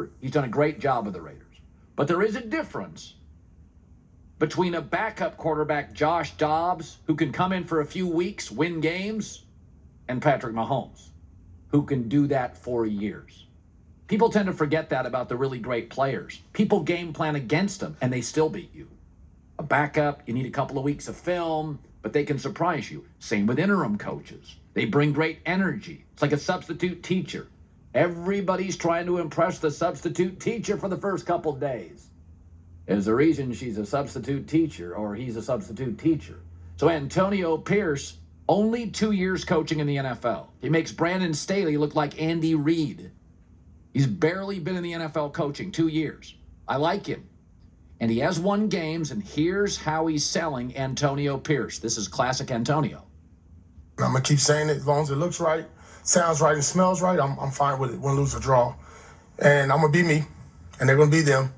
year, he's done a great job with the Raiders. But there is a difference between a backup quarterback, Josh Dobbs, who can come in for a few weeks, win games, and Patrick Mahomes, who can do that for years. People tend to forget that about the really great players. People game plan against them, and they still beat you. A backup, you need a couple of weeks of film, but they can surprise you. Same with interim coaches. They bring great energy. It's like a substitute teacher. Everybody's trying to impress the substitute teacher for the first couple days. There's a reason she's a substitute teacher, or he's a substitute teacher. So Antonio Pierce, only 2 years coaching in the NFL. He makes Brandon Staley look like Andy Reid. He's barely been in the NFL coaching 2 years. I like him. And he has won games, and here's how he's selling Antonio Pierce. This is classic Antonio. I'm going to keep saying it as long as it looks right, sounds right, and smells right. I'm fine with it, win, lose, or draw. And I'm going to be me, and they're going to be them.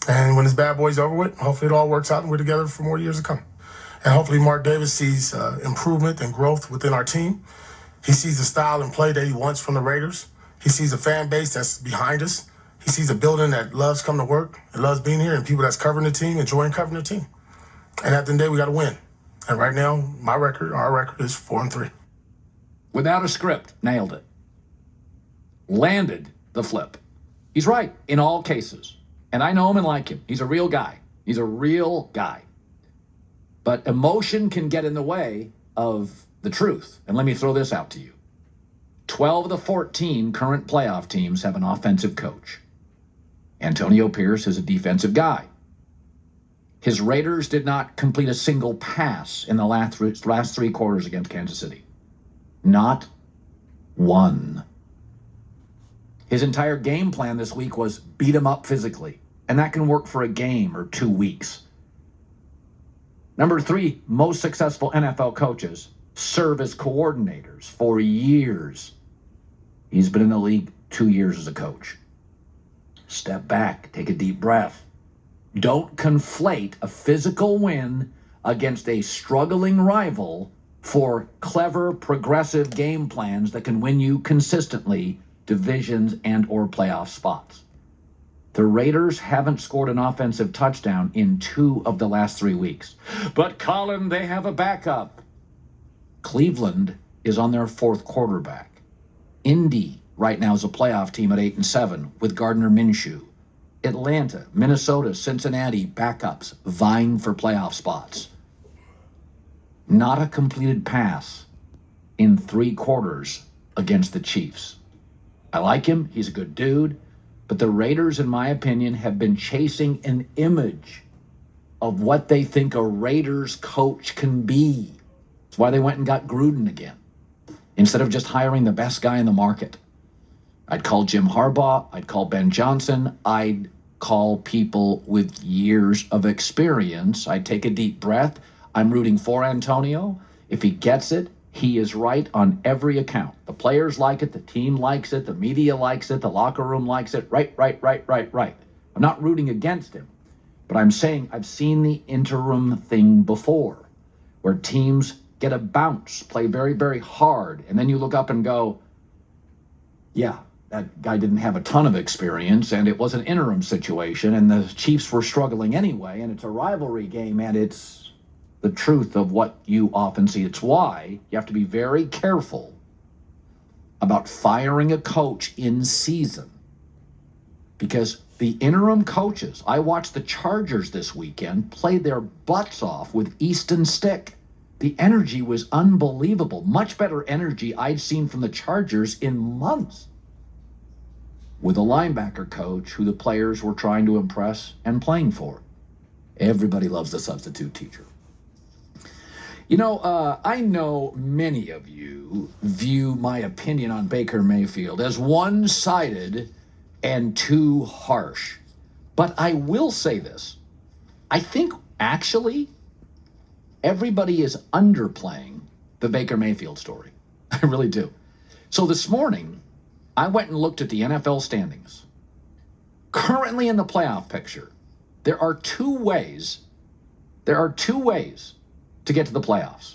And when this bad boy's over with, hopefully it all works out and we're together for more years to come. And hopefully Mark Davis sees improvement and growth within our team. He sees the style and play that he wants from the Raiders. He sees a fan base that's behind us. He sees a building that loves coming to work and loves being here, and people that's covering the team, enjoying covering the team. And at the end of the day, we got to win. And right now, our record is 4-3. Without a script, nailed it. Landed the flip. He's right in all cases. And I know him and like him. He's a real guy. He's a real guy. But emotion can get in the way of the truth. And let me throw this out to you. 12 of the 14 current playoff teams have an offensive coach. Antonio Pierce is a defensive guy. His Raiders did not complete a single pass in the last 3 quarters against Kansas City. Not one. His entire game plan this week was beat him up physically. And that can work for a game or 2 weeks. Number 3, most successful NFL coaches serve as coordinators for years. He's been in the league 2 years as a coach. Step back, take a deep breath. Don't conflate a physical win against a struggling rival for clever, progressive game plans that can win you consistently divisions and or playoff spots. The Raiders haven't scored an offensive touchdown in 2 of the last 3 weeks. But Colin, they have a backup. Cleveland is on their 4th quarterback. Indy right now is a playoff team at 8-7 with Gardner Minshew. Atlanta, Minnesota, Cincinnati, backups vying for playoff spots. Not a completed pass in 3 quarters against the Chiefs. I like him. He's a good dude. But the Raiders, in my opinion, have been chasing an image of what they think a Raiders coach can be. That's why they went and got Gruden again, instead of just hiring the best guy in the market. I'd call Jim Harbaugh. I'd call Ben Johnson. I'd call people with years of experience. I'd take a deep breath. I'm rooting for Antonio. If he gets it, he is right on every account. The players like it. The team likes it. The media likes it. The locker room likes it. Right. I'm not rooting against him, but I'm saying I've seen the interim thing before, where teams get a bounce, play very, very hard, and then you look up and go, yeah, that guy didn't have a ton of experience, and it was an interim situation, and the Chiefs were struggling anyway, and it's a rivalry game, and it's the truth of what you often see. It's why you have to be very careful about firing a coach in season, because the interim coaches, I watched the Chargers this weekend play their butts off with Easton Stick. The energy was unbelievable. Much better energy I'd seen from the Chargers in months. With a linebacker coach who the players were trying to impress and playing for. Everybody loves the substitute teacher. You know, I know many of you view my opinion on Baker Mayfield as one-sided and too harsh. But I will say this. I think actually everybody is underplaying the Baker Mayfield story. I really do. So this morning, I went and looked at the NFL standings. Currently in the playoff picture, there are two ways to get to the playoffs.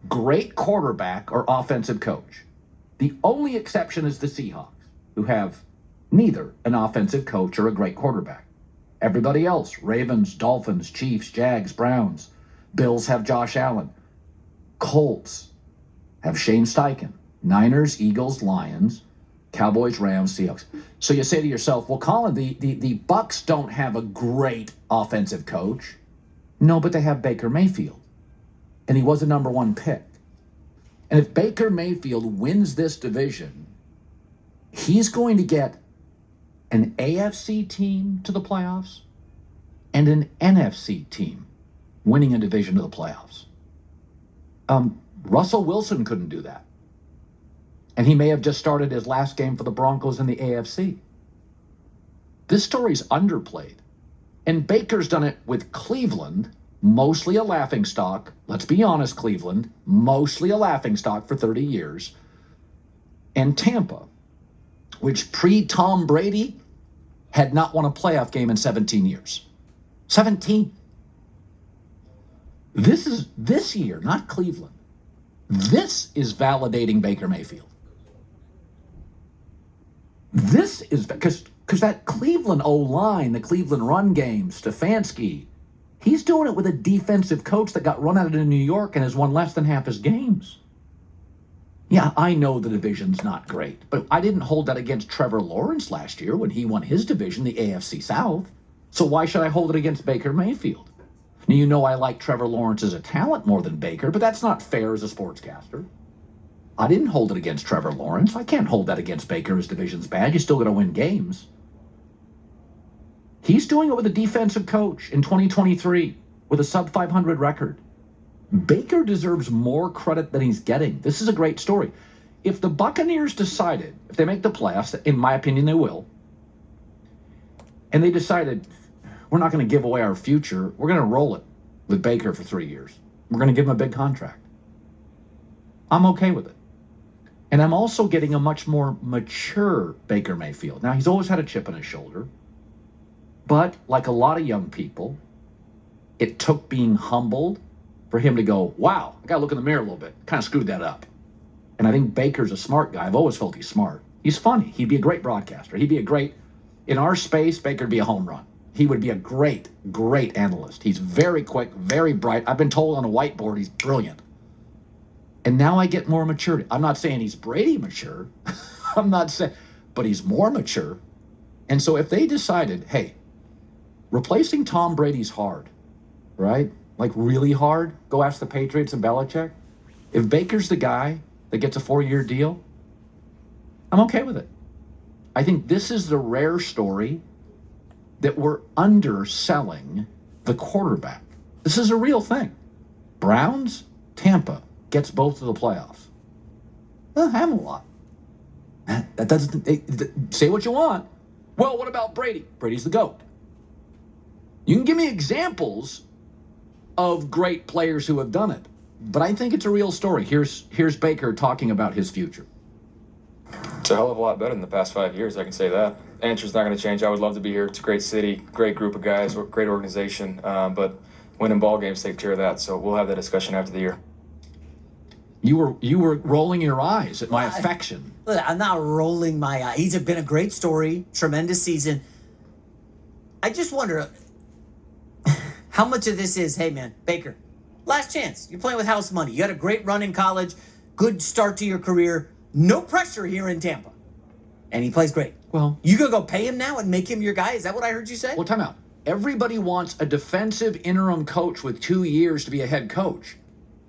Great quarterback or offensive coach. The only exception is the Seahawks, who have Neither an offensive coach or a great quarterback. Everybody else, Ravens, Dolphins, Chiefs, Jags, Browns. Bills have Josh Allen. Colts have Shane Steichen. Niners, Eagles, Lions, Cowboys, Rams, Seahawks. So you say to yourself, well, Colin, the Bucks don't have a great offensive coach. No, but they have Baker Mayfield. And he was a number one pick. And if Baker Mayfield wins this division, he's going to get an AFC team to the playoffs and an NFC team winning a division to the playoffs. Russell Wilson couldn't do that. And he may have just started his last game for the Broncos in the AFC. This story's underplayed. And Baker's done it with Cleveland, mostly a laughingstock. Let's be honest, Cleveland, mostly a laughingstock for 30 years. And Tampa, which pre-Tom Brady had not won a playoff game in 17 years. 17. This year, not Cleveland. This is validating Baker Mayfield. This is because that Cleveland O-line, the Cleveland run game, Stefanski, he's doing it with a defensive coach that got run out of New York and has won less than half his games. Yeah, I know the division's not great, but I didn't hold that against Trevor Lawrence last year when he won his division, the AFC South. So why should I hold it against Baker Mayfield? Now, you know I like Trevor Lawrence as a talent more than Baker, but that's not fair as a sportscaster. I didn't hold it against Trevor Lawrence. I can't hold that against Baker. His division's bad. You're still going to win games. He's doing it with a defensive coach in 2023 with a sub-500 record. Baker deserves more credit than he's getting. This is a great story. If the Buccaneers decided, if they make the playoffs, in my opinion they will, and they decided, we're not going to give away our future, we're going to roll it with Baker for 3 years. We're going to give him a big contract. I'm okay with it. And I'm also getting a much more mature Baker Mayfield. Now, he's always had a chip on his shoulder. But like a lot of young people, it took being humbled for him to go, wow, I got to look in the mirror a little bit. Kind of screwed that up. And I think Baker's a smart guy. I've always felt he's smart. He's funny. He'd be a great broadcaster. He'd be a great, in our space, Baker'd be a home run. He would be a great, great analyst. He's very quick, very bright. I've been told on a whiteboard he's brilliant. And now I get more maturity. I'm not saying he's Brady mature. I'm not saying, but he's more mature. And so if they decided, hey, replacing Tom Brady's hard, right? Like really hard. Go ask the Patriots and Belichick. If Baker's the guy that gets a 4-year deal, I'm okay with it. I think this is the rare story that we're underselling the quarterback. This is a real thing. Browns, Tampa gets both to the playoffs. Well, have a lot. That doesn't say what you want. Well, what about Brady? Brady's the GOAT. You can give me examples of great players who have done it, but I think it's a real story. Here's Baker talking about his future. It's a hell of a lot better than the past 5 years, I can say that. Answer's not going to change. I would love to be here. It's a great city, great group of guys, great organization, but winning ball games take care of that, so we'll have that discussion after the year. You were rolling your eyes at my affection. Look, I'm not rolling my eye. He's been a great story, tremendous season. I just wonder how much of this is, hey man, Baker, last chance. You're playing with house money. You had a great run in college, good start to your career, no pressure here in Tampa. And he plays great. Well, you gonna go pay him now and make him your guy? Is that what I heard you say? Well, time out. Everybody wants a defensive interim coach with 2 years to be a head coach.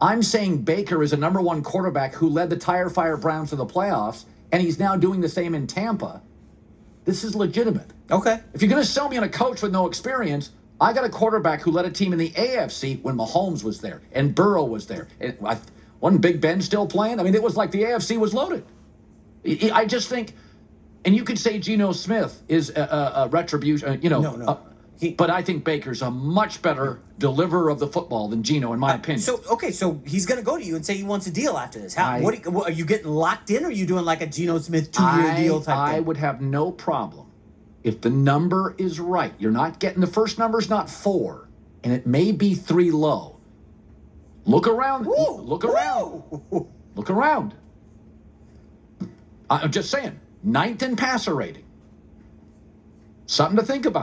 I'm saying Baker is a number one quarterback who led the Tire Fire Browns to the playoffs, and he's now doing the same in Tampa. This is legitimate. Okay. If you're going to sell me on a coach with no experience, I got a quarterback who led a team in the AFC when Mahomes was there and Burrow was there. And wasn't Big Ben still playing? I mean, it was like the AFC was loaded. I just think, and you could say Geno Smith is a retribution, No. But I think Baker's a much better deliverer of the football than Geno, in my opinion. So he's going to go to you and say he wants a deal after this. What are you getting locked in, or are you doing like a Geno Smith 2-year deal type thing? I would have no problem if the number is right. You're not getting, the first number's not 4, and it may be 3 low. Look around. Woo, look around. Woo. Look around. I'm just saying, 9th in passer rating. Something to think about.